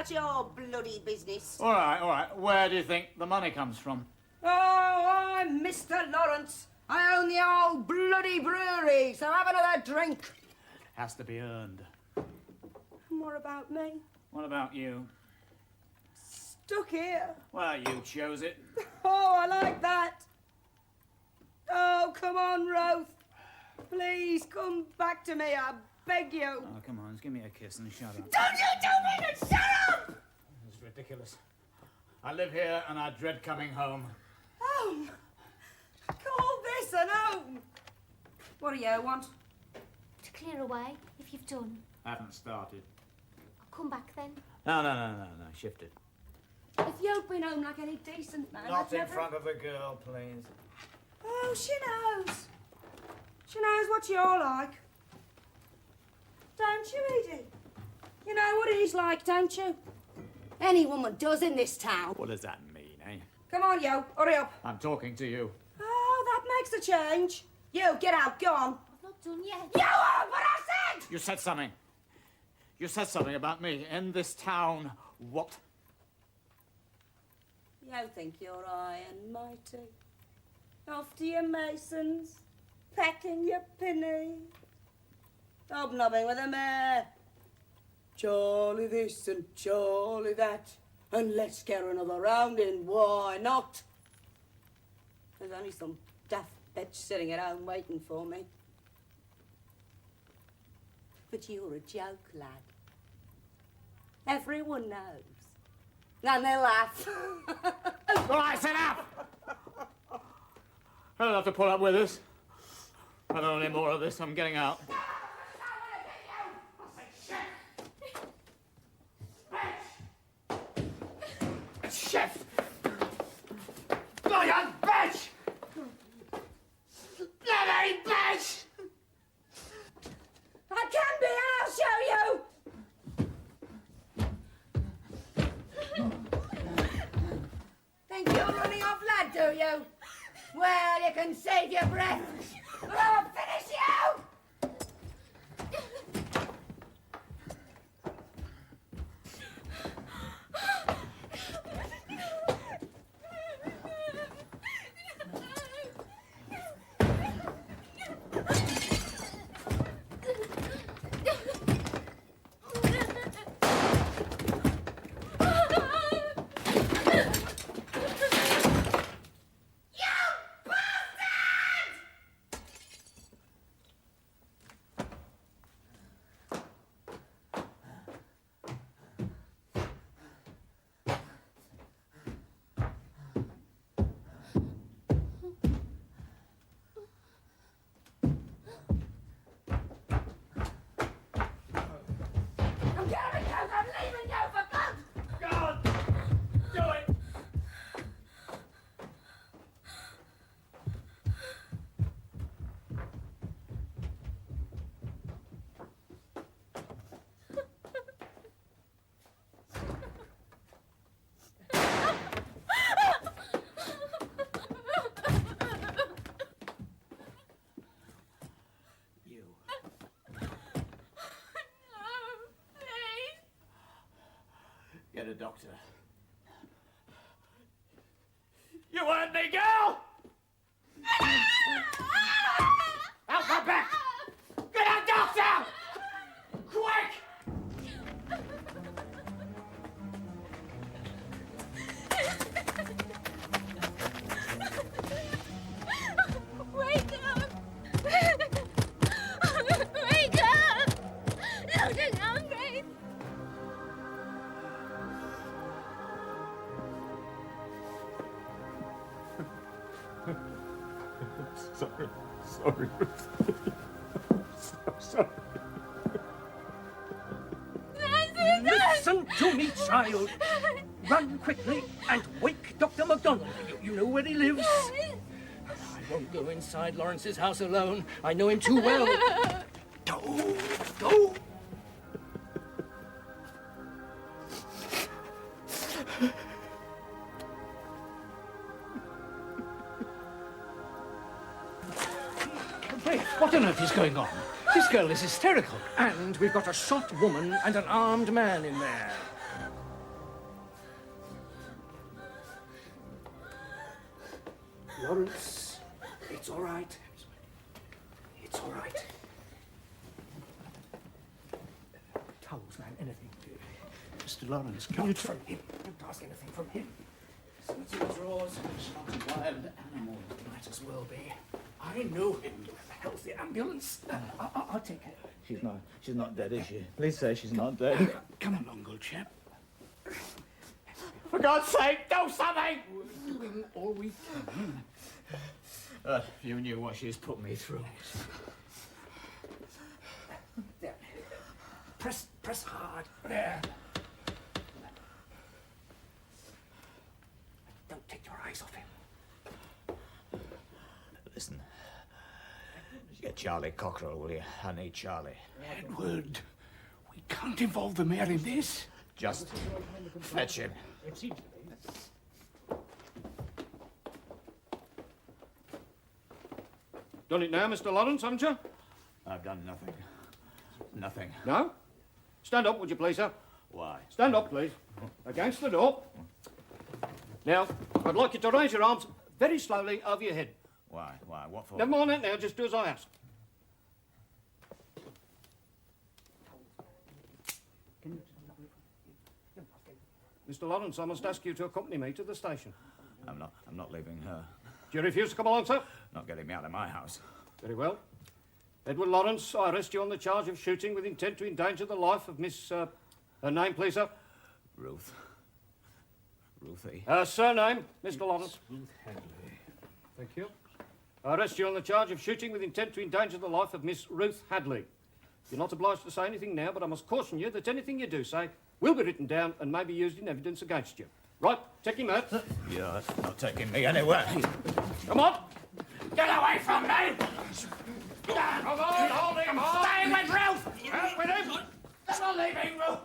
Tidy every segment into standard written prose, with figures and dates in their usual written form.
That's your bloody business. All right. Where do you think the money comes from? Oh, I'm Mr. Lawrence. I own the old bloody brewery, so have another drink. Has to be earned. And what about me? What about you? Stuck here. Well, you chose it. Oh, I like that. Oh, come on, Ruth. Please, come back to me, I beg you. Oh, come on, just give me a kiss and shut up. Don't you tell me to shut up! It's ridiculous. I live here and I dread coming home. Home? Call this an home? What do you want? To clear away, if you've done. I haven't started. I'll come back then. No, shift it. If you'd been home like any decent man... Not in front of the girl, please. Oh, she knows. She knows what you're like. Don't you, Edie? You know what he's like, don't you? Any woman does in this town. What does that mean, eh? Come on, you. Hurry up. I'm talking to you. Oh, that makes a change. You, get out. Go on. I've not done yet. You are what I said! You said something. You said something about me in this town. What? You think you're high and mighty. Off to your masons, packing your penny. Hobnobbing with the mayor. Charlie this and Charlie that. And let's get another round in, why not? There's only some daft bitch sitting at home waiting for me. But you're a joke, lad. Everyone knows. And they laugh. All right, sit up! I don't have to put up with this. I don't want any more of this. I'm getting out. Chef! Bloody bitch! Bloody bitch! I can be, and I'll show you! Think you're running off, lad, do you? Well, you can save your breath, or I'll finish you! Get a doctor. You heard me, girl! Out my back! Get a doctor! Quick! Wake up! Wake up! Look, I'm hungry. Sorry. I'm so sorry. Listen to me, child. Run quickly and wake Dr. MacDonald. You know where he lives? I won't go inside Lawrence's house alone. I know him too well. Go. Wait, what on earth is going on? This girl is hysterical. And we've got a shot woman and an armed man in there. Lawrence, it's all right. It's all right. Towels, man, anything. Mr. Lawrence, Not from him. Don't ask anything from him. Search in the drawers. It's not a wild animal. Might as well be. I know him. The hell's the ambulance? I'll take her. She's not dead, is she? Please say she's not dead. Come along, old chap. For God's sake, do something! We're doing all we can. If you knew what she's put me through. There. Press hard. There. Don't take your eyes off him. Listen. Get Charlie Cockerell, will you? I need Charlie. Edward, we can't involve the mayor in this. Just fetch him. It seems Done it now, Mr. Lawrence, haven't you? I've done nothing. Nothing. No? Stand up, would you please, sir? Why? Stand up, please. Against the door. Now, I'd like you to raise your arms very slowly over your head. Why? What for? Never mind that now, just do as I ask. Mr. Lawrence, I must ask you to accompany me to the station. I'm not leaving her. Do you refuse to come along, sir? Not getting me out of my house. Very well. Edward Lawrence, I arrest you on the charge of shooting with intent to endanger the life of Miss... her name, please, sir? Ruth. Ruthie. Her surname, Mr. Lawrence. Ruth Hadley. Thank you. I arrest you on the charge of shooting with intent to endanger the life of Miss Ruth Hadley. You're not obliged to say anything now, but I must caution you that anything you do say will be written down and may be used in evidence against you. Right, take him out. You're not taking me anywhere. Come on. Get away from me! Come on, hold him hard. Stay with Ruth! Out with him. I'm not leaving Ruth!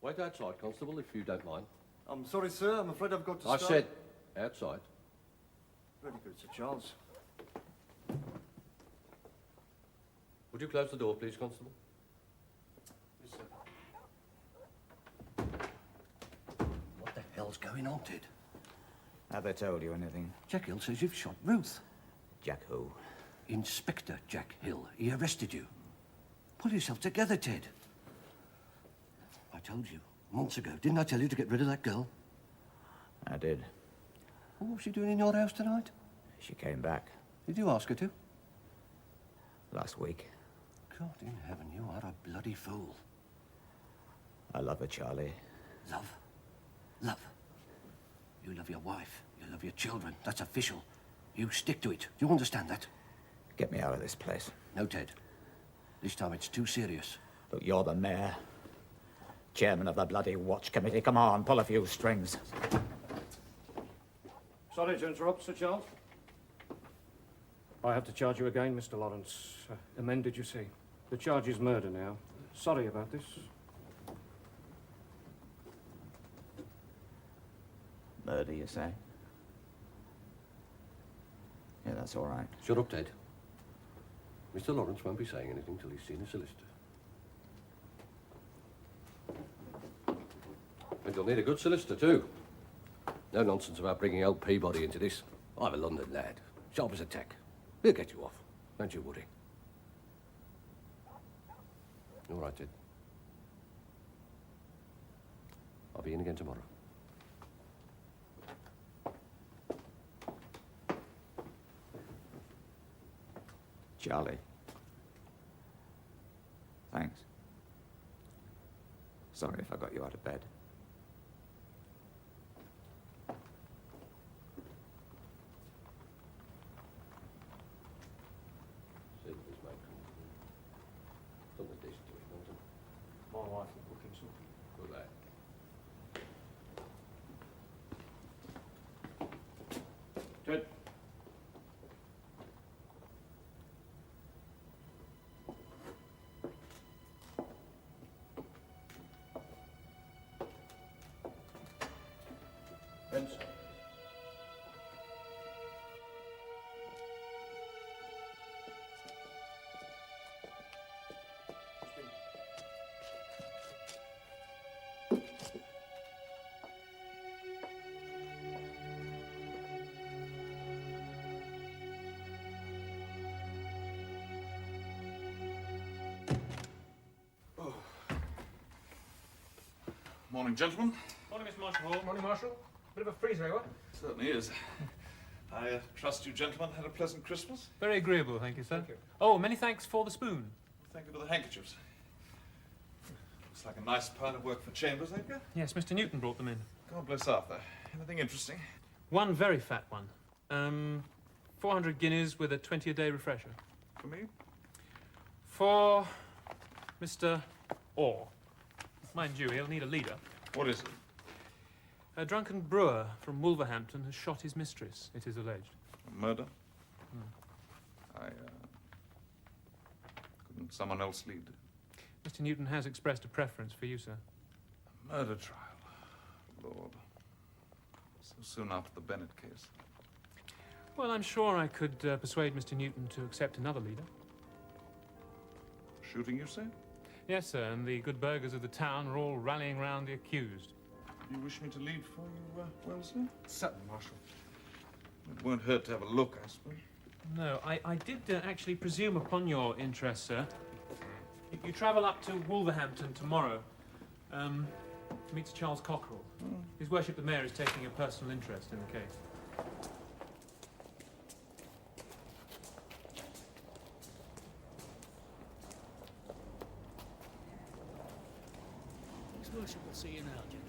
Wait outside, Constable, if you don't mind. I'm sorry, sir. I'm afraid I've got to I start. said outside. Very good, Sir Charles. Would you close the door, please, Constable? Yes, sir. What the hell's going on, Ted? Have they told you anything? Jack Hill says you've shot Ruth. Jack who? Inspector Jack Hill. He arrested you. Pull yourself together, Ted. I told you months ago. Didn't I tell you to get rid of that girl? I did. What was she doing in your house tonight? She came back Did you ask her to? last week. God in heaven, you are a bloody fool. I love her, Charlie. Love. Love. You love your wife. You love your children. That's official. You stick to it. Do you understand that? Get me out of this place. No, Ted. This time it's too serious. Look, you're the mayor. Chairman of the bloody watch committee. Come on, pull a few strings. Sorry to interrupt, Sir Charles. I have to charge you again, Mr. Lawrence. Amended, you see. The charge is murder now. Sorry about this. Murder, you say? Yeah, that's all right. Shut up, Ted. Mr. Lawrence won't be saying anything till he's seen a solicitor. And you'll need a good solicitor, too. No nonsense about bringing old Peabody into this. I'm a London lad. Sharp as a tack. He'll get you off. Don't you worry. All right, Ted. I'll be in again tomorrow. Charlie. Thanks. Sorry if I got you out of bed. My wife will cook him something. Good lad. Ted. Vince. Morning, gentlemen. Morning, Mr. Marshall Hall. Morning, Marshal. Bit of a freezer, eh, what? Certainly is. I trust you gentlemen had a pleasant Christmas. Very agreeable, thank you, sir. Thank you. Oh, many thanks for the spoon. Thank you for the handkerchiefs. Looks like a nice pile of work for Chambers, Edgar. Yes, Mr. Newton brought them in. God bless Arthur. Anything interesting? One very fat one. 400 guineas with a 20-a-day refresher. For me? For Mr. Orr. Mind you, he'll need a leader. What is it? A drunken brewer from Wolverhampton has shot his mistress, it is alleged. A murder? Couldn't someone else lead? Mr. Newton has expressed a preference for you, sir. A murder trial. Lord. So soon after the Bennett case. Well, I'm sure I could persuade Mr. Newton to accept another leader. Shooting, you say? Yes, sir, and the good burghers of the town are all rallying round the accused. You wish me to lead for you, Wellesley? Certainly, Marshal. It won't hurt to have a look, I suppose. No, I did actually presume upon your interest, sir. You travel up to Wolverhampton tomorrow to meet Sir Charles Cockerell. His Worship the Mayor is taking a personal interest in the case. His Worship will see you now, gentlemen.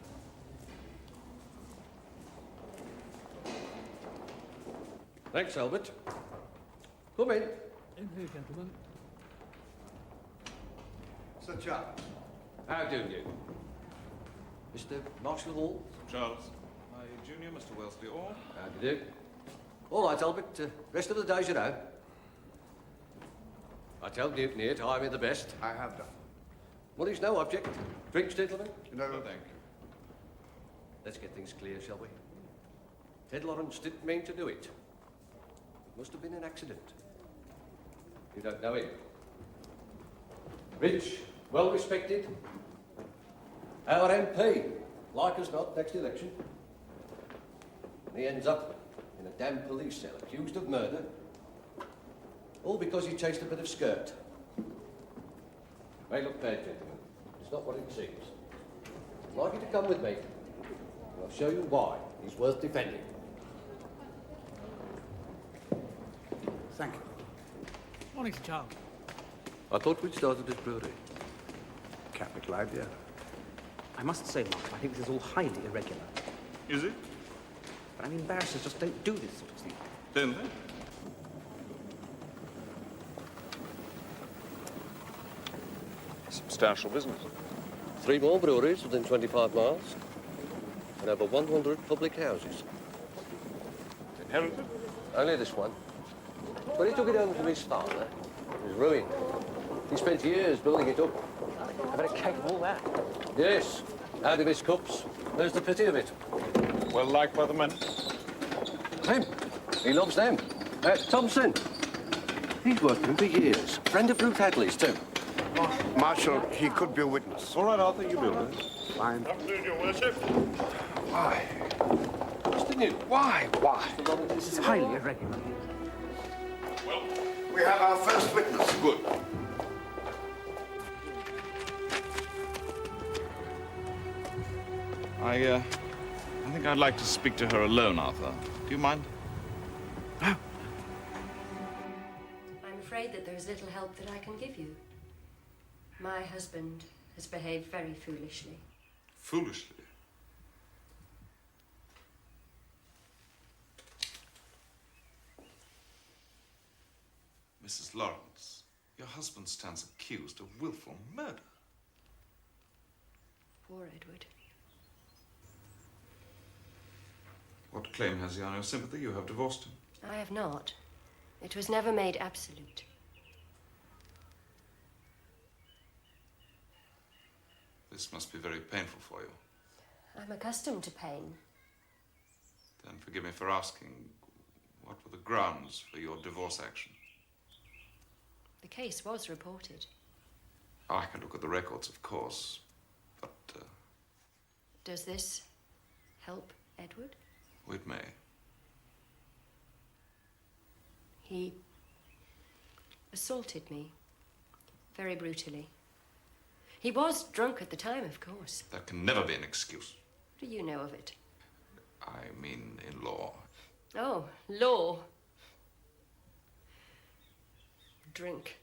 Thanks, Albert. Come in. In here, gentlemen. Sir Charles. How do you? Mr. Marshall Hall? Charles, my junior, Mr. Wellesley Orr. How do you do? All right, Albert. Rest of the day's your own. I tell Newton here to hire me the best. I have done. Well, he's no object. Drinks, gentlemen? No, No, thank you. Let's get things clear, shall we? Ted Lawrence didn't mean to do it. It must have been an accident. You don't know him. Rich, well respected. Our MP, like us not, next election. And he ends up in a damn police cell, accused of murder. All because he chased a bit of skirt. May look bad, gentlemen. It's not what it seems. I'd like you to come with me, and I'll show you why he's worth defending. Thank you. Morning, Sir Charles. I thought we'd started this brewery. Capital idea. I must say, Mark, I think this is all highly irregular. Is it? But I mean, barristers just don't do this sort of thing. Don't they? Substantial business. 3 more breweries within 25 miles, and over 100 public houses. Inherited? Only this one. When he took it home from his father, it was ruined. He spent years building it up. I've had a cake of all that. Yes, out of his cups. There's the pity of it. Well liked by the men. Him. He loves them. Thompson. He's worked with him for years. Friend of Ruth Hadley's, too. Marshal, he could be a witness. All right, Arthur, you build it. Fine. Afternoon, Your Worship. Why? Mr. Newton. Why? This is highly irregular. Well, We have our first witness. good. I think I'd like to speak to her alone, Arthur. Do you mind? I'm afraid that there is little help that I can give you. My husband has behaved very foolishly. Foolishly. Mrs. Lawrence, your husband stands accused of willful murder. Poor Edward. What claim has he on your sympathy? You have divorced him. I have not. It was never made absolute. This must be very painful for you. I'm accustomed to pain. Then forgive me for asking, what were the grounds for your divorce action? The case was reported. I can look at the records, of course, but Does this help Edward? it may. He assaulted me very brutally. He was drunk at the time, of course. That can never be an excuse. What do you know of it? I mean, in law. Oh, law. Drink.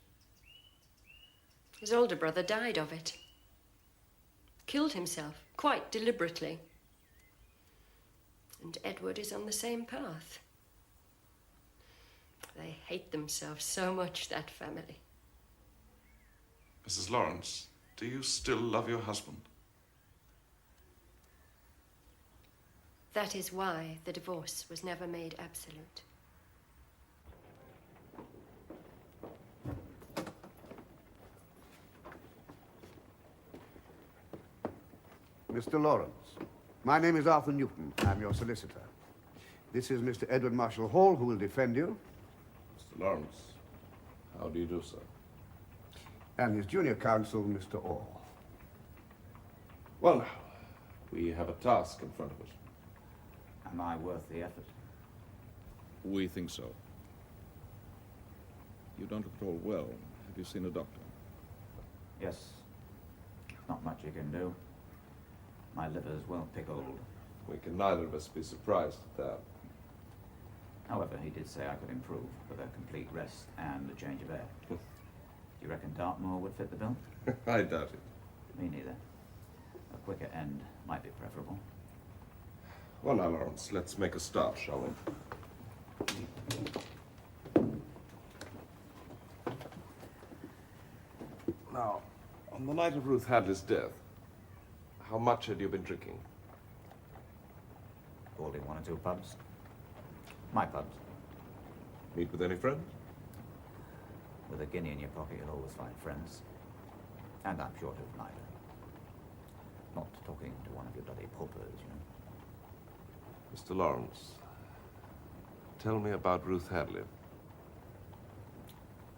His older brother died of it. Killed himself, quite deliberately. And Edward is on the same path. They hate themselves so much, that family. Mrs. Lawrence, do you still love your husband? That is why the divorce was never made absolute. Mr. Lawrence, my name is Arthur Newton. I'm your solicitor. This is Mr. Edward Marshall Hall, who will defend you. Mr. Lawrence, how do you do, sir? And his junior counsel, Mr. Orr. Well, now, we have a task in front of us. Am I worth the effort? We think so. You don't look at all well. Have you seen a doctor? Yes. Not much you can do. My liver's well pickled. We can neither of us be surprised at that. However, he did say I could improve with a complete rest and a change of air. Do you reckon Dartmoor would fit the bill? I doubt it. Me neither. A quicker end might be preferable. Well, now, Lawrence, let's make a start, shall we? Now, on the night of Ruth Hadley's death, how much had you been drinking? Called in one or two pubs. My pubs. Meet with any friends? With a guinea in your pocket, you'll always find friends. And I'm short of neither. Not talking to one of your bloody paupers, you know. Mr. Lawrence, tell me about Ruth Hadley.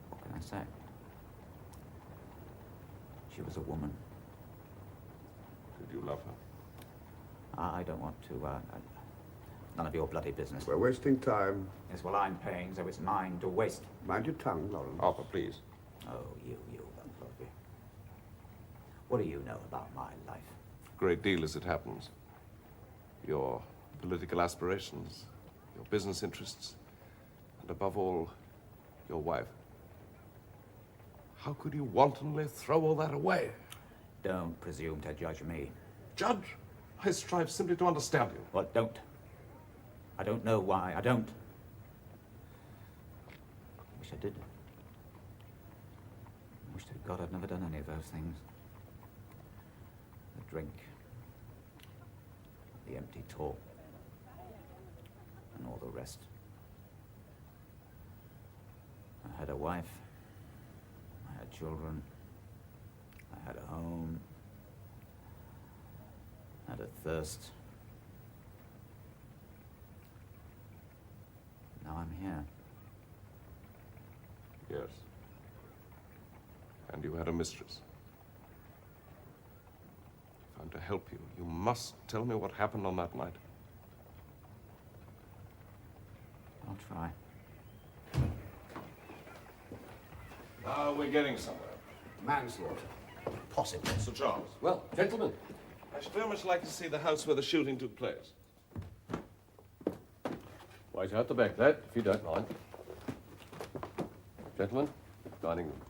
What can I say? She was a woman. Did you love her? I don't want to, none of your bloody business. We're wasting time. Yes, well, I'm paying, so it's mine to waste. Mind your tongue, Lawrence. Arthur, please. Oh, you, Uncle. What do you know about my life? A great deal as it happens. Your political aspirations, your business interests, and above all, your wife. How could you wantonly throw all that away? Don't presume to judge me. Judge? I strive simply to understand you. Well, don't. I don't know why. I don't. Wish I did. Wish to God I'd never done any of those things. The drink, the empty talk, and all the rest. I had a wife. I had children. I had a home. I had a thirst. Now I'm here. Yes. And you had a mistress. If I'm to help you, you must tell me what happened on that night. I'll try. Now we're getting somewhere. Manslaughter. Possible. Sir Charles. Well, gentlemen. I should very much like to see the house where the shooting took place. Wait out the back, lad, if you don't mind. Gentlemen, dining room.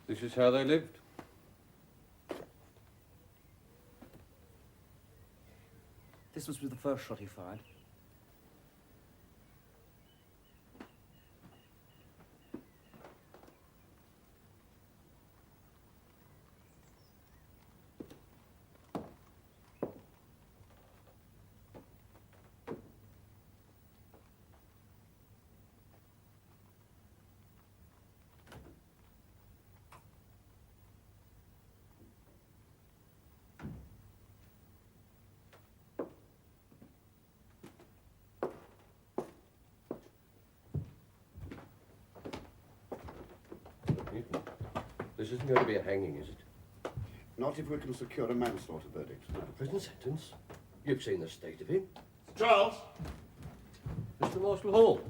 This is how they lived. This was with the first shot he fired. This isn't going to be a hanging, is it? Not if we can secure a manslaughter verdict. A prison sentence? You've seen the state of him. Charles! Mr. Marshal Hall.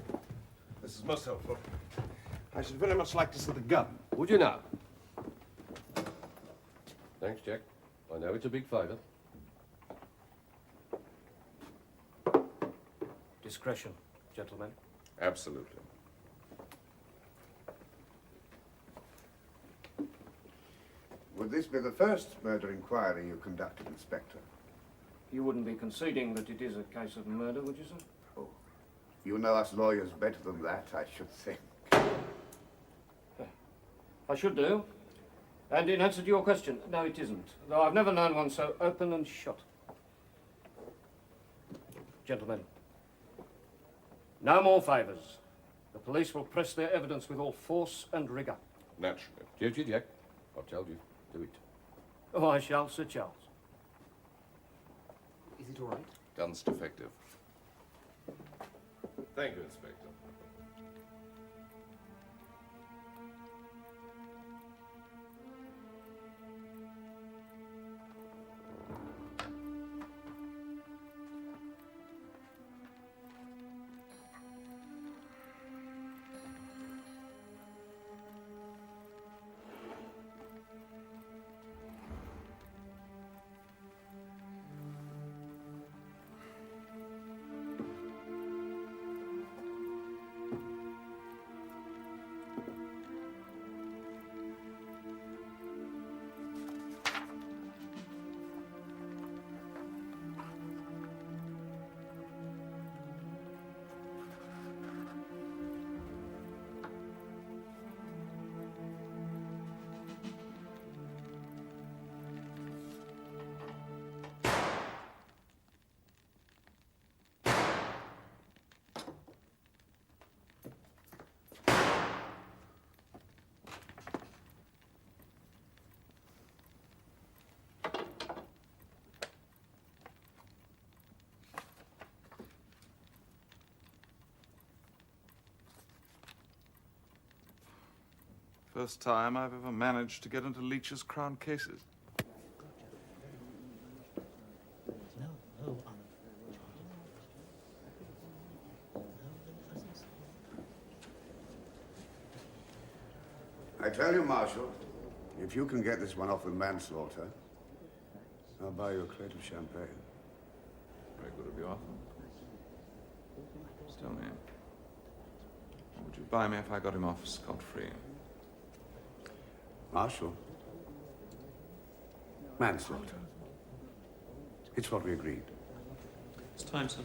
This is most helpful. I should very much like to see the gun. Would you now? Thanks, Jack. I know it's a big favour. Discretion, gentlemen. Absolutely. Would this be the first murder inquiry you conducted, Inspector? You wouldn't be conceding that it is a case of murder, would you, sir? Oh, you know us lawyers better than that, I should think. I should do. And in answer to your question, no, it isn't. Though I've never known one so open and shut. Gentlemen, no more favours. The police will press their evidence with all force and rigour. Naturally. Duty, Jack. I've told you. Do it. Oh, I shall, Sir Charles. Is it all right? Gun's defective. Thank you, Inspector. First time I've ever managed to get into Leach's Crown cases. I tell you, Marshal, if you can get this one off with manslaughter, I'll buy you a crate of champagne. Very good of you, Arthur. Tell me, what would you buy me if I got him off scot-free? Marshal, manslaughter. It's what we agreed. It's time, sir.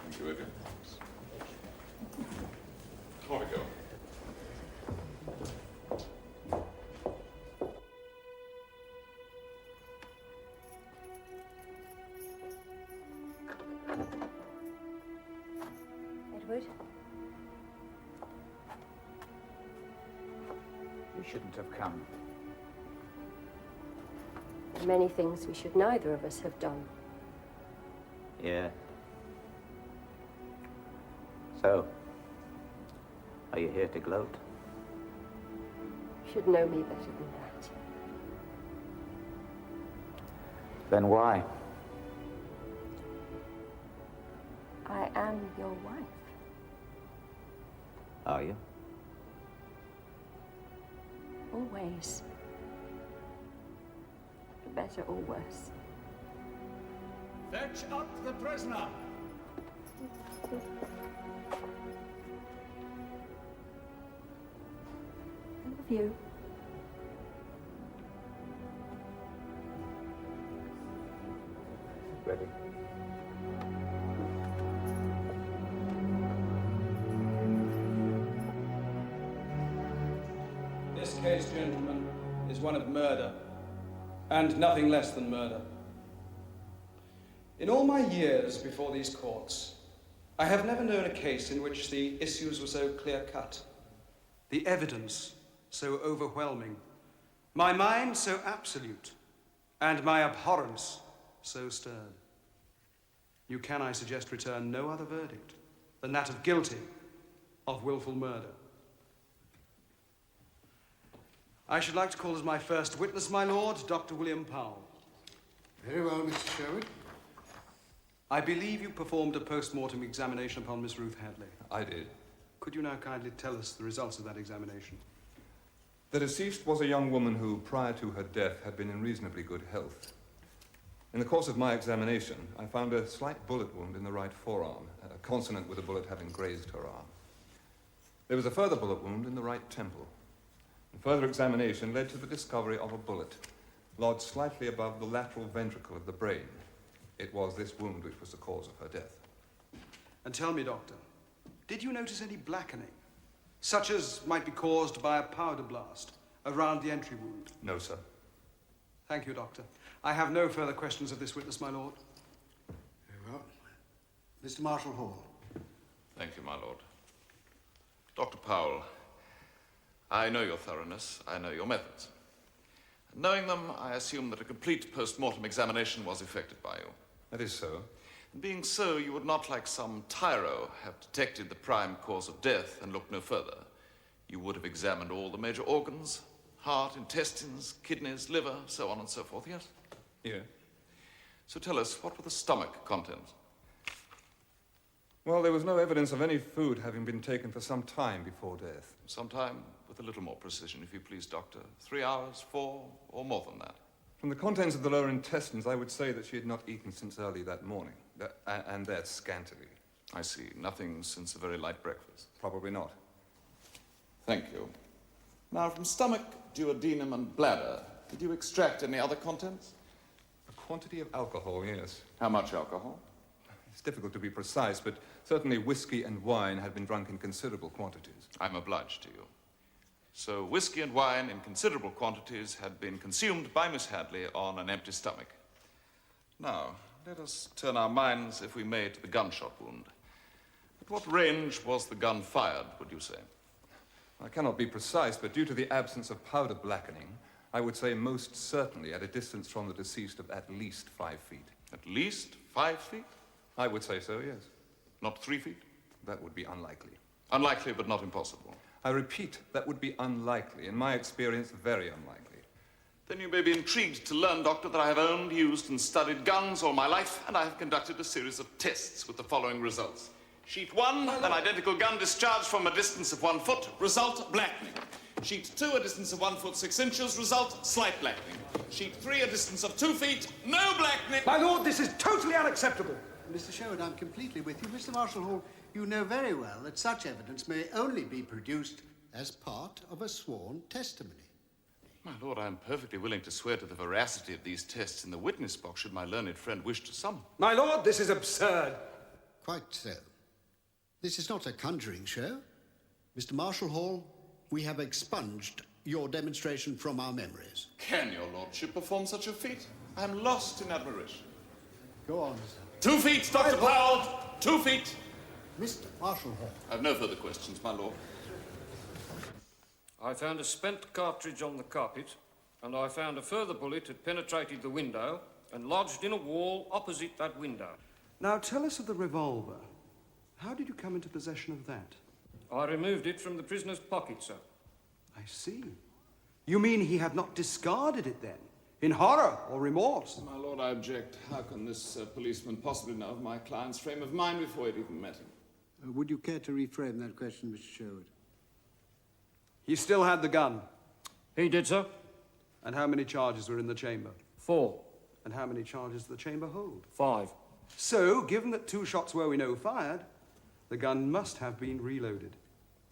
Thank you, Adrian. On we go. Edward? You shouldn't have come. There are many things we should neither of us have done. Yeah. So, are you here to gloat? You should know me better than that. Then why? I am your wife. Are you? Always. For better or worse. Fetch up the prisoner. I love you. Ready? This case, gentlemen, is one of murder, and nothing less than murder. In all my years before these courts, I have never known a case in which the issues were so clear-cut, the evidence so overwhelming, my mind so absolute, and my abhorrence so stern. You can, I suggest, return no other verdict than that of guilty of willful murder. I should like to call as my first witness, my lord, Dr. William Powell. Very well, Mr. Sherwood. I believe you performed a post-mortem examination upon Miss Ruth Hadley. I did. Could you now kindly tell us the results of that examination? The deceased was a young woman who, prior to her death, had been in reasonably good health. In the course of my examination, I found a slight bullet wound in the right forearm, consonant with a bullet having grazed her arm. There was a further bullet wound in the right temple. And further examination led to the discovery of a bullet lodged slightly above the lateral ventricle of the brain. It was this wound which was the cause of her death. And tell me, Doctor, did you notice any blackening, such as might be caused by a powder blast around the entry wound? No, sir. Thank you, Doctor. I have no further questions of this witness, my lord. Very well. Mr. Marshal Hall. Thank you, my lord. Dr. Powell, I know your thoroughness, I know your methods. Knowing them, I assume that a complete post-mortem examination was effected by you. That is so. And being so, you would not, like some tyro, have detected the prime cause of death and looked no further. You would have examined all the major organs, heart, intestines, kidneys, liver, so on and so forth, yes? Yes. So tell us, what were the stomach contents? Well, there was no evidence of any food having been taken for some time before death. Some time, with a little more precision, if you please, Doctor. 3 hours, 4, or more than that? From the contents of the lower intestines, I would say that she had not eaten since early that morning, and that scantily. I see. Nothing since a very light breakfast. Probably not. Thank you. Now, from stomach, duodenum, and bladder, did you extract any other contents? A quantity of alcohol, yes. How much alcohol? It's difficult to be precise, but certainly whiskey and wine had been drunk in considerable quantities. I'm obliged to you. So whiskey and wine in considerable quantities had been consumed by Miss Hadley on an empty stomach. Now, let us turn our minds, if we may, to the gunshot wound. At what range was the gun fired, would you say? I cannot be precise, but due to the absence of powder blackening, I would say most certainly at a distance from the deceased of at least 5 feet. At least 5 feet? I would say so, yes. Not 3 feet? That would be unlikely. Unlikely, but not impossible. I repeat, that would be unlikely. In my experience, very unlikely. Then you may be intrigued to learn, Doctor, that I have owned, used, and studied guns all my life, and I have conducted a series of tests with the following results. Sheet 1, an identical gun discharged from a distance of 1 foot, result blackening. Sheet 2, a distance of 1 foot 6 inches, result slight blackening. Sheet 3, a distance of 2 feet, no blackening. My lord, this is totally unacceptable. Mr. Sherwood, I'm completely with you. Mr. Marshal Hall, you know very well that such evidence may only be produced as part of a sworn testimony. My lord, I am perfectly willing to swear to the veracity of these tests in the witness box should my learned friend wish to summon. My lord, this is absurd. Quite so. This is not a conjuring show. Mr. Marshal Hall, we have expunged your demonstration from our memories. Can your lordship perform such a feat? I am lost in admiration. Go on, sir. 2 feet, Dr. Powell! 2 feet! Mr. Marshal Hall. I have no further questions, my lord. I found a spent cartridge on the carpet, and I found a further bullet had penetrated the window and lodged in a wall opposite that window. Now tell us of the revolver. How did you come into possession of that? I removed it from the prisoner's pocket, sir. I see. You mean he had not discarded it then, in horror or remorse? My lord, I object. How can this policeman possibly know of my client's frame of mind before he'd even met him? Would you care to reframe that question, Mr. Sherwood? He still had the gun. He did, sir. And how many charges were in the chamber? 4. And how many charges did the chamber hold? 5. So, given that 2 shots were, we know, fired, the gun must have been reloaded.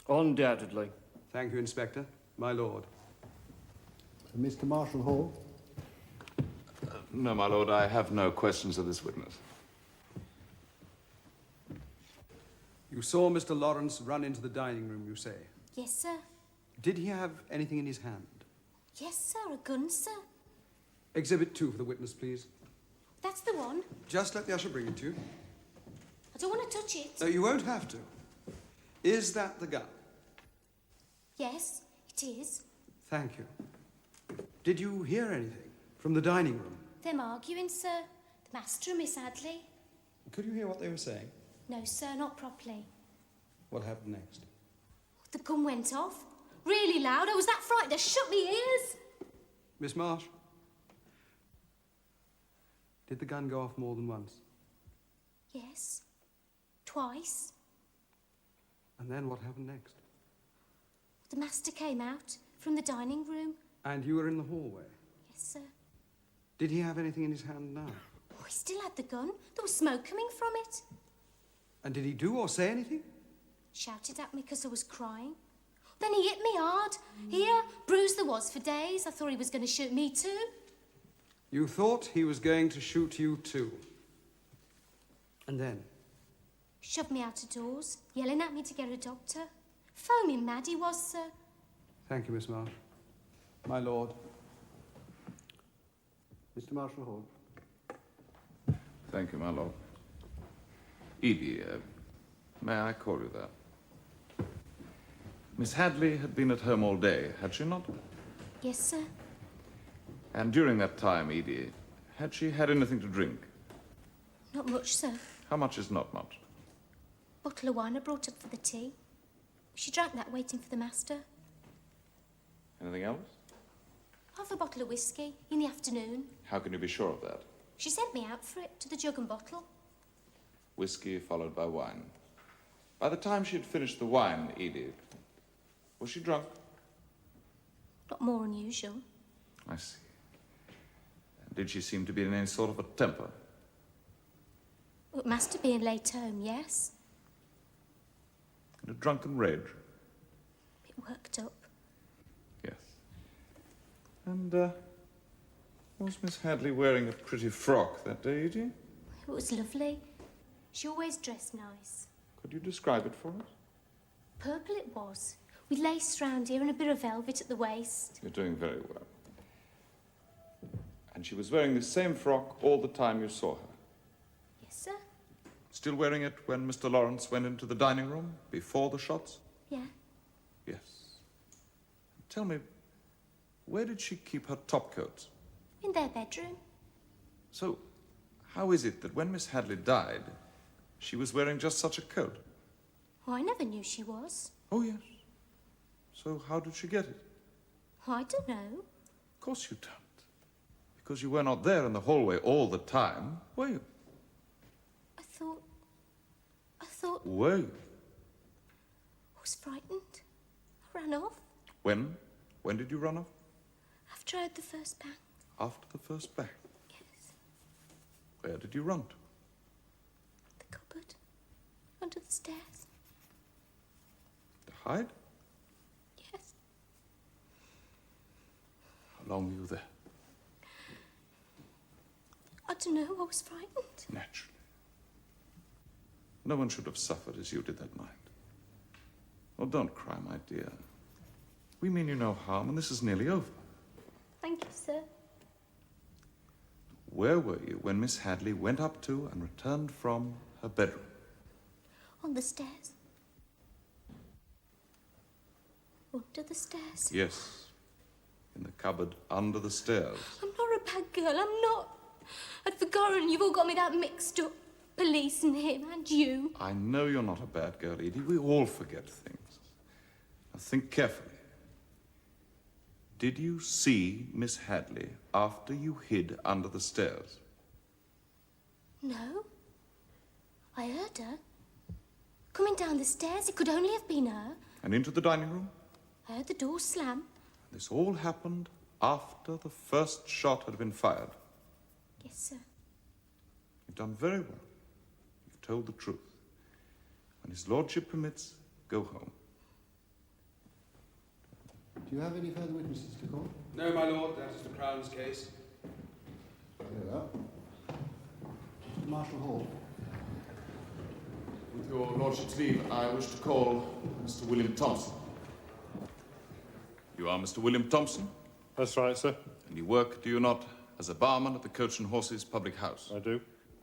Undoubtedly. Thank you, Inspector. My lord. Mr. Marshal Hall? No, my lord, I have no questions of this witness. You saw Mr. Lawrence run into the dining room, you say? Yes, sir. Did he have anything in his hand? Yes, sir. A gun, sir. Exhibit 2 for the witness, please. That's the one. Just let the usher bring it to you. I don't want to touch it. No, you won't have to. Is that the gun? Yes, it is. Thank you. Did you hear anything from the dining room? Them arguing, sir. The master and Miss Hadley. Could you hear what they were saying? No, sir, not properly. What happened next? The gun went off. Really loud. I was that frightened I shut my ears. Miss Marsh, did the gun go off more than once? Yes. Twice. And then what happened next? The master came out from the dining room. And you were in the hallway? Yes, sir. Did he have anything in his hand now? Oh, he still had the gun. There was smoke coming from it. And did he do or say anything? Shouted at me because I was crying. Then he hit me hard. Here, bruised there was for days. I thought he was going to shoot me too. You thought he was going to shoot you too. And then? Shoved me out of doors, yelling at me to get a doctor. Foaming mad he was, sir. Thank you, Miss Marsh. My lord. Mr. Marshal Hall. Thank you, my lord. Edie, may I call you that? Miss Hadley had been at home all day, had she not? Yes, sir. And during that time, Edie, had she had anything to drink? Not much, sir. How much is not much? Bottle of wine I brought up for the tea. She drank that waiting for the master. Anything else? Half a bottle of whiskey in the afternoon. How can you be sure of that? She sent me out for it, to the jug and bottle. Whiskey followed by wine. By the time she had finished the wine, Edie, was she drunk? Not more than usual. I see. And did she seem to be in any sort of a temper? It must have been late home, yes. In a drunken rage? Bit worked up. Yes. And, was Miss Hadley wearing a pretty frock that day, Edie? It was lovely. She always dressed nice. Could you describe it for us? Purple it was, with lace round here and a bit of velvet at the waist. You're doing very well. And she was wearing the same frock all the time you saw her? Yes, sir. Still wearing it when Mr. Lawrence went into the dining room before the shots? Yeah. Yes. Tell me, where did she keep her topcoats? In their bedroom. So, how is it that when Miss Hadley died, she was wearing just such a coat? Oh, I never knew she was. Oh, yes. So how did she get it? Oh, I don't know. Of course you don't. Because you were not there in the hallway all the time, were you? I thought... Were you? I was frightened. I ran off. When? When did you run off? After I had the first bang. After the first bang? Yes. Where did you run to? The cupboard. Under the stairs. To hide? Yes. How long were you there? I don't know. I was frightened. Naturally. No one should have suffered as you did that night. Oh, don't cry, my dear. We mean you no harm, and this is nearly over. Thank you, sir. Where were you when Miss Hadley went up to and returned from her bedroom? On the stairs. Under the stairs. Yes. In the cupboard under the stairs. I'm not a bad girl. I'm not. I'd forgotten. You've all got me that mixed up. Police and him and you. I know you're not a bad girl, Edie. We all forget things. Now think carefully. Did you see Miss Hadley after you hid under the stairs? No. I heard her. Coming down the stairs. It could only have been her. And into the dining room? I heard the door slam. This all happened after the first shot had been fired. Yes, sir. You've done very well. You've told the truth. When his lordship permits, go home. Do you have any further witnesses to call? No, my lord, that is the Crown's case. Very well. Mr. Marshal Hall. With your lordship's leave, I wish to call Mr. William Thompson. You are Mr. William Thompson? That's right, sir. And you work, do you not, as a barman at the Coach and Horses public house? I do.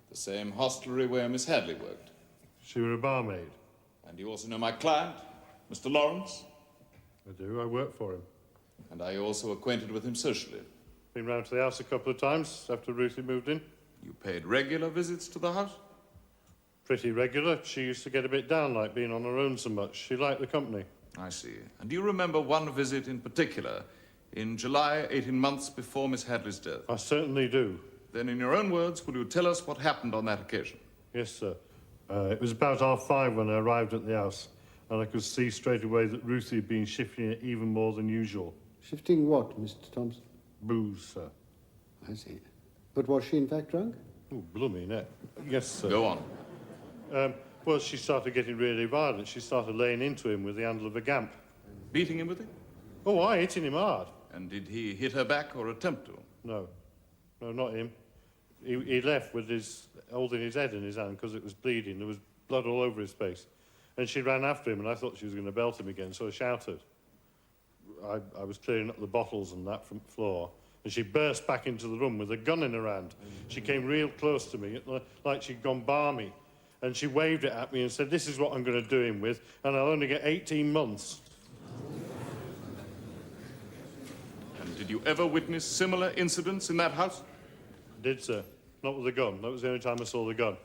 The same hostelry where Miss Hadley worked? She were a barmaid. And you also know my client, Mr. Lawrence? I do. I work for him. And are you also acquainted with him socially? Been round to the house a couple of times after Ruthie moved in. You paid regular visits to the house? Pretty regular. She used to get a bit down, like being on her own so much. She liked the company. I see. And do you remember one visit in particular, in July, 18 months before Miss Hadley's death? I certainly do. Then, in your own words, will you tell us what happened on that occasion? Yes, sir. It was about 5:30 when I arrived at the house, and I could see straight away that Ruthie had been shifting it even more than usual. Shifting what, Mr. Thompson? Booze, sir. I see. But was she in fact drunk? Oh, blooming heck. Yes, sir. Go on. Well, she started getting really violent. She started laying into him with the handle of a gamp. Beating him with it? Oh, I hitting him hard. And did he hit her back or attempt to? No. No, not him. He left with holding his head in his hand because it was bleeding. There was blood all over his face. And she ran after him, and I thought she was going to belt him again, so I shouted. I was clearing up the bottles and that from the floor, and she burst back into the room with a gun in her hand. She came real close to me, like she'd gone balmy, and she waved it at me and said, "This is what I'm going to do him with, and I'll only get 18 months. And did you ever witness similar incidents in that house? Did, sir. Not with a gun. That was the only time I saw the gun.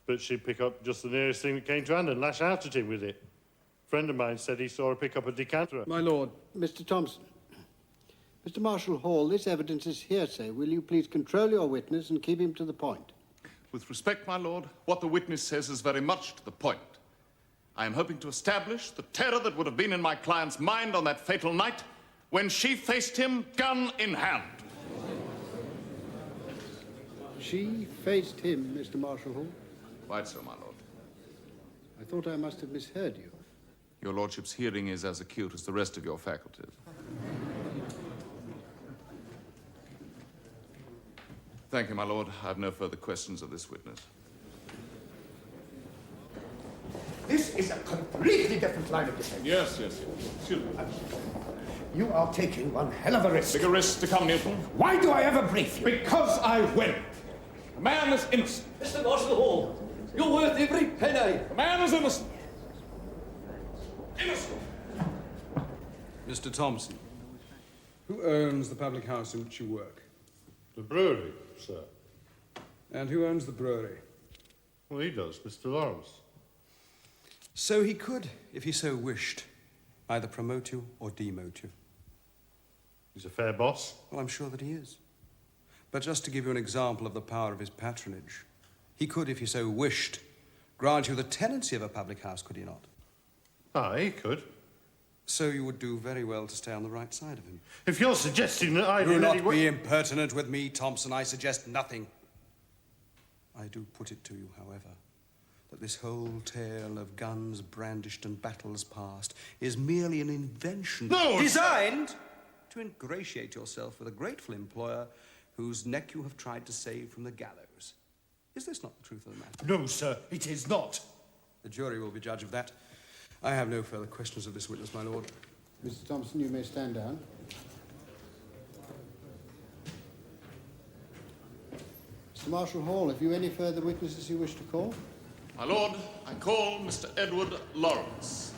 But she'd pick up just the nearest thing that came to hand and lash out at him with it. A friend of mine said he saw her pick up a decanter. My lord. Mr. Thompson. Mr. Marshal Hall, this evidence is hearsay. Will you please control your witness and keep him to the point? With respect, my lord, what the witness says is very much to the point. I am hoping to establish the terror that would have been in my client's mind on that fatal night when she faced him gun in hand. She faced him, Mr. Marshal Hall? Quite so, my lord. I thought I must have misheard you. Your lordship's hearing is as acute as the rest of your faculties. Thank you, my lord. I have no further questions of this witness. This is a completely different line of defense. Yes. Excuse me. You are taking one hell of a risk. Bigger risk to come, Newton. Why do I ever brief you? Because I win. The man is innocent. Mr. Marshal Hall, you're worth every penny. The man is innocent. Innocent. Mr. Thompson, who owns the public house in which you work? The brewery, sir. And who owns the brewery? Well, he does, Mr. Lawrence. So he could, if he so wished, either promote you or demote you. He's a fair boss. Well, I'm sure that he is. But just to give you an example of the power of his patronage, he could, if he so wished, grant you the tenancy of a public house, could he not? Ah, he could. So you would do very well to stay on the right side of him. If you're suggesting that I... Do not be impertinent with me, Thompson. I suggest nothing. I do put it to you, however, that this whole tale of guns brandished and battles past is merely an invention designed to ingratiate yourself with a grateful employer whose neck you have tried to save from the gallows. Is this not the truth of the matter? No, sir, it is not. The jury will be judge of that. I have no further questions of this witness, my lord. Mr. Thompson, you may stand down. Mr. Marshal Hall, have you any further witnesses you wish to call? My lord, I call Mr. Edward Lawrence.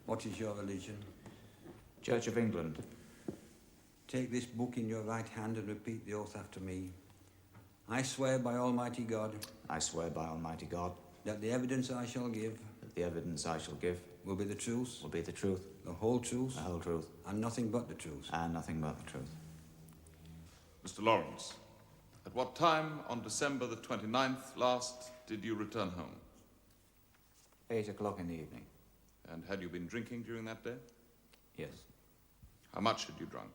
What is your religion? Church of England. Take this book in your right hand and repeat the oath after me. I swear by Almighty God. I swear by Almighty God. That the evidence I shall give. That the evidence I shall give. Will be the truth. Will be the truth. The whole truth. The whole truth. And nothing but the truth. And nothing but the truth. Mr. Lawrence, at what time on December the 29th last did you return home? 8 o'clock in the evening. And had you been drinking during that day? Yes. How much had you drunk?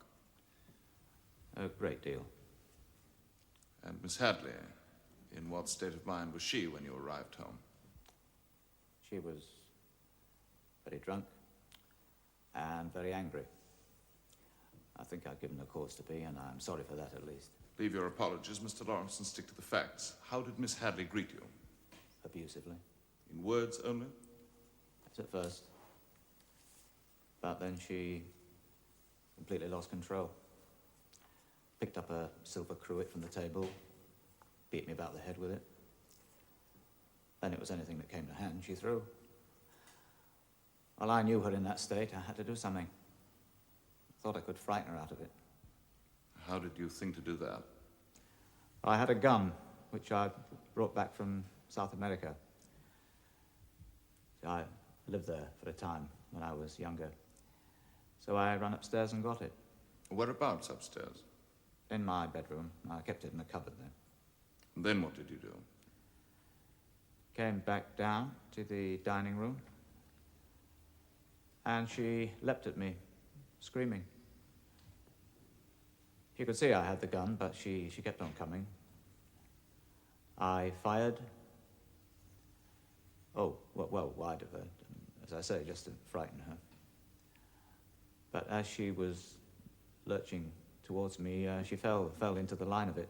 A great deal. And Miss Hadley, in what state of mind was she when you arrived home? She was very drunk and very angry. I think I've given her cause to be, and I'm sorry for that at least. Leave your apologies, Mr. Lawrence, and stick to the facts. How did Miss Hadley greet you? Abusively. In words only? That's at first. But then she completely lost control. Picked up a silver cruet from the table, beat me about the head with it. Then it was anything that came to hand, she threw. Well, I knew her in that state. I had to do something. Thought I could frighten her out of it. How did you think to do that? I had a gun, which I brought back from South America. I lived there for a time when I was younger. So I ran upstairs and got it. Whereabouts upstairs? In my bedroom. I kept it in the cupboard there. And then what did you do? Came back down to the dining room, and she leapt at me, screaming. She could see I had the gun, but she kept on coming. I fired. Oh, well, wide of her, as I say, just to frighten her. But as she was lurching towards me, she fell into the line of it.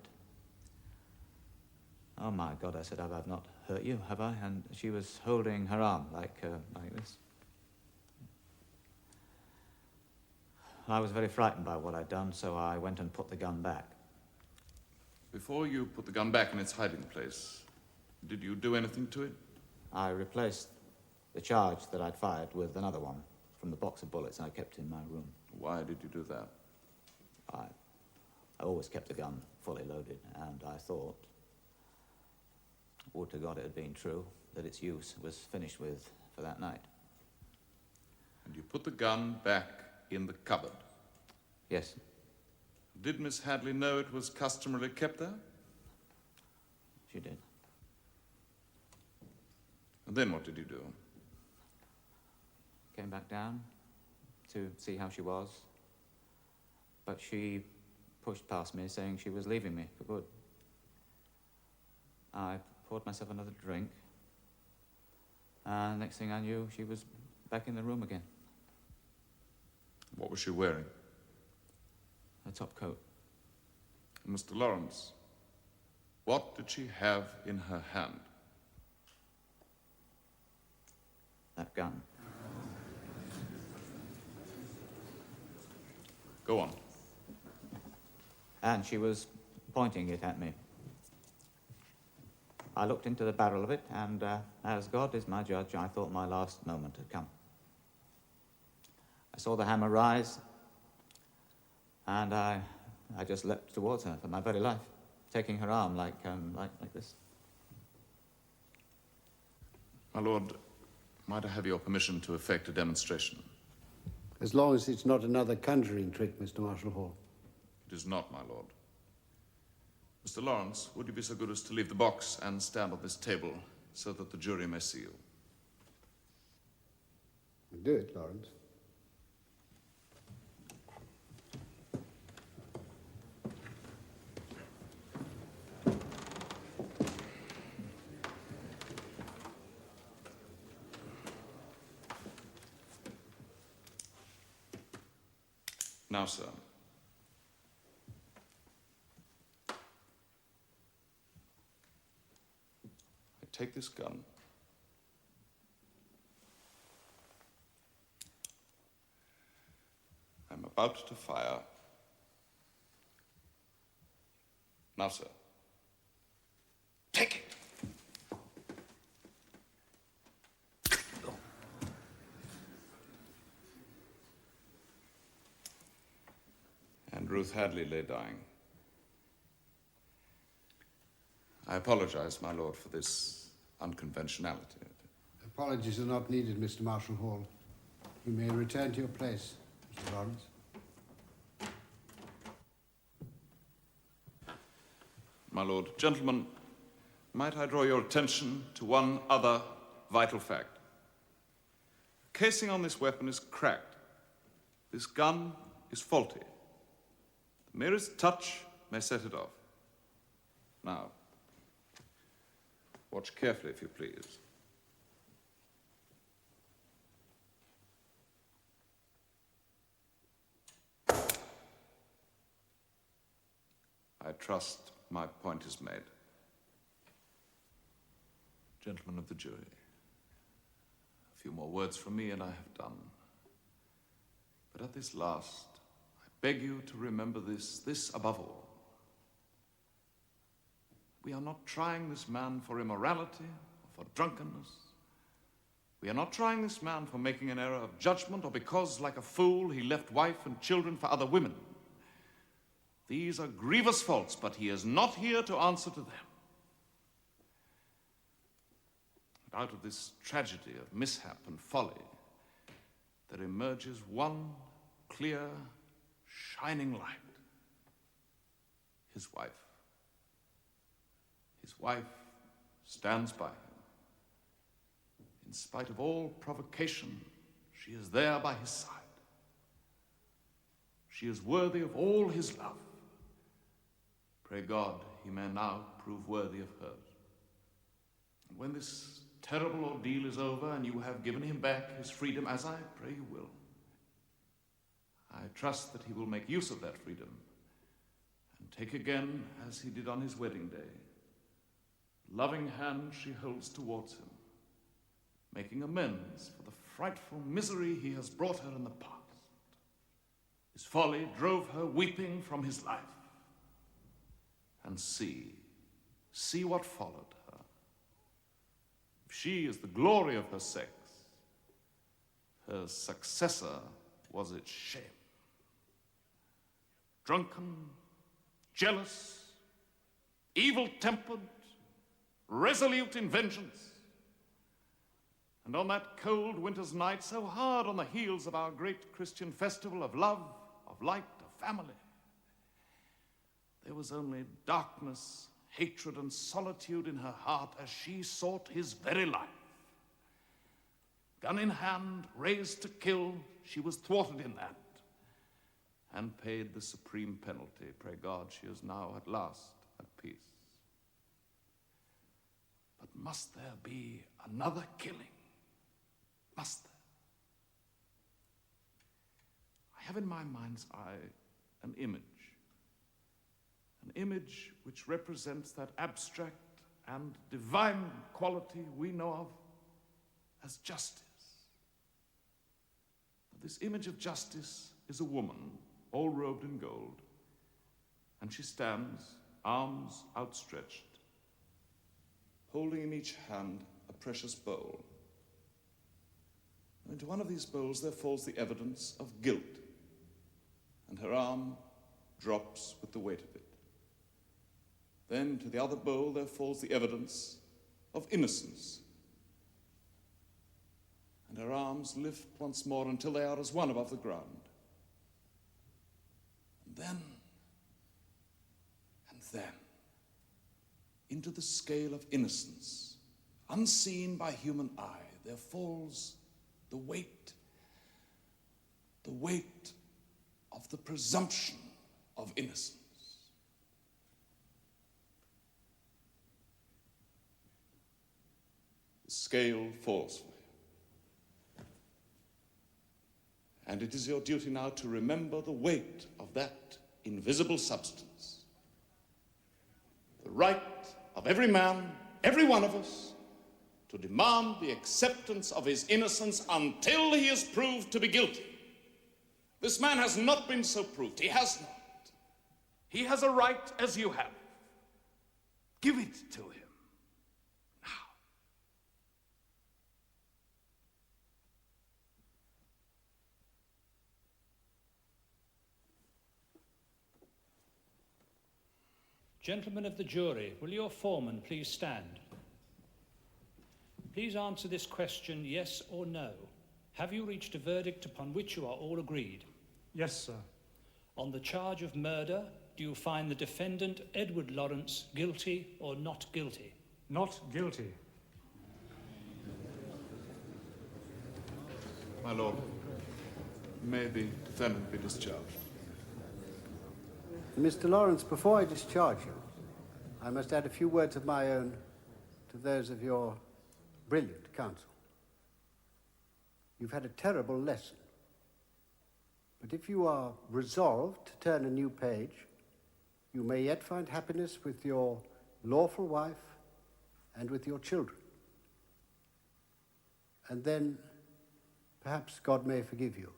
Oh my God, I said, I've not hurt you, have I? And she was holding her arm like this. I was very frightened by what I'd done, so I went and put the gun back. Before you put the gun back in its hiding place, did you do anything to it? I replaced the charge that I'd fired with another one from the box of bullets I kept in my room. Why did you do that? I always kept the gun fully loaded, and I thought, would to God it had been true, that its use was finished with for that night. And you put the gun back in the cupboard? Yes. Did Miss Hadley know it was customarily kept there? She did. And then what did you do? Came back down to see how she was, but she pushed past me, saying she was leaving me for good. I poured myself another drink, and next thing I knew, she was back in the room again. What was she wearing? A top coat. Mr. Lawrence, what did she have in her hand? That gun. Go on. And she was pointing it at me. I looked into the barrel of it, and as God is my judge, I thought my last moment had come. I saw the hammer rise, and I just leapt towards her for my very life, taking her arm like this. My lord, might I have your permission to effect a demonstration? As long as it's not another conjuring trick, Mr. Marshal Hall. It is not, my lord. Mr. Lawrence, would you be so good as to leave the box and stand on this table so that the jury may see you? Do it, Lawrence. Now, sir. I take this gun. I'm about to fire. Now, sir. Take it! And Ruth Hadley lay dying. I apologize, my lord, for this unconventionality. Apologies are not needed, Mr. Marshal Hall. You may return to your place, Mr. Lawrence. My lord, gentlemen, might I draw your attention to one other vital fact? The casing on this weapon is cracked. This gun is faulty. The merest touch may set it off. Now, watch carefully, if you please. I trust my point is made. Gentlemen of the jury, a few more words from me and I have done. But at this last, I beg you to remember this above all. We are not trying this man for immorality or for drunkenness. We are not trying this man for making an error of judgment or because, like a fool, he left wife and children for other women. These are grievous faults, but he is not here to answer to them. And out of this tragedy of mishap and folly, there emerges one clear, shining light. His wife. His wife stands by him. In spite of all provocation, she is there by his side. She is worthy of all his love. Pray God he may now prove worthy of hers. And when this terrible ordeal is over and you have given him back his freedom, as I pray you will, I trust that he will make use of that freedom and take again, as he did on his wedding day, loving hand she holds towards him, making amends for the frightful misery he has brought her in the past. His folly drove her weeping from his life. And see what followed her. If she is the glory of her sex, her successor was its shame. Drunken, jealous, evil-tempered, resolute in vengeance. And on that cold winter's night, so hard on the heels of our great Christian festival of love, of light, of family, there was only darkness, hatred, and solitude in her heart as she sought his very life. Gun in hand, raised to kill, she was thwarted in that and paid the supreme penalty. Pray God she is now at last at peace. But must there be another killing? Must there? I have in my mind's eye an image which represents that abstract and divine quality we know of as justice. This image of justice is a woman, all robed in gold, and she stands, arms outstretched, holding in each hand a precious bowl. And into one of these bowls there falls the evidence of guilt, and her arm drops with the weight of it. Then to the other bowl there falls the evidence of innocence. And her arms lift once more until they are as one above the ground. And then, into the scale of innocence, unseen by human eye, there falls the weight of the presumption of innocence. The scale falls for you. And it is your duty now to remember the weight of that invisible substance. The right of every man, every one of us, to demand the acceptance of his innocence until he is proved to be guilty. This man has not been so proved. He has not. He has a right as you have. Give it to him. Gentlemen of the jury, will your foreman please stand? Please answer this question, yes or no. Have you reached a verdict upon which you are all agreed? Yes, sir. On the charge of murder, do you find the defendant, Edward Lawrence, guilty or not guilty? Not guilty. My lord, may the defendant be discharged. Mr. Lawrence, before I discharge you, I must add a few words of my own to those of your brilliant counsel. You've had a terrible lesson. But if you are resolved to turn a new page, you may yet find happiness with your lawful wife and with your children. And then perhaps God may forgive you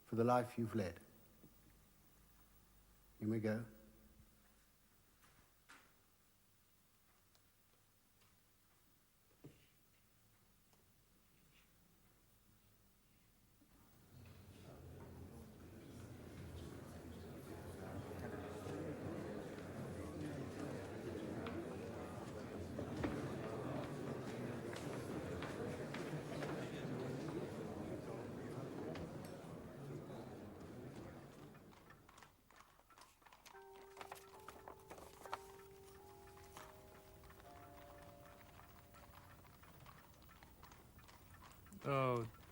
for the life you've led. You may go.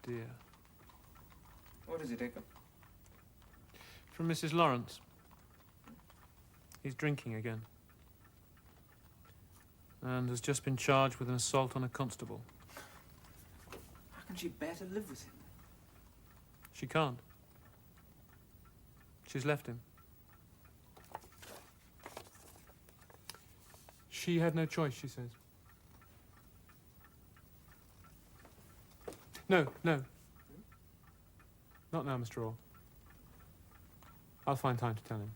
dear. What is it, Jacob? From Mrs. Lawrence. He's drinking again. And has just been charged with an assault on a constable. How can she bear to live with him? She can't. She's left him. She had no choice, she says. No, no. Not now, Mr. Orr. I'll find time to tell him.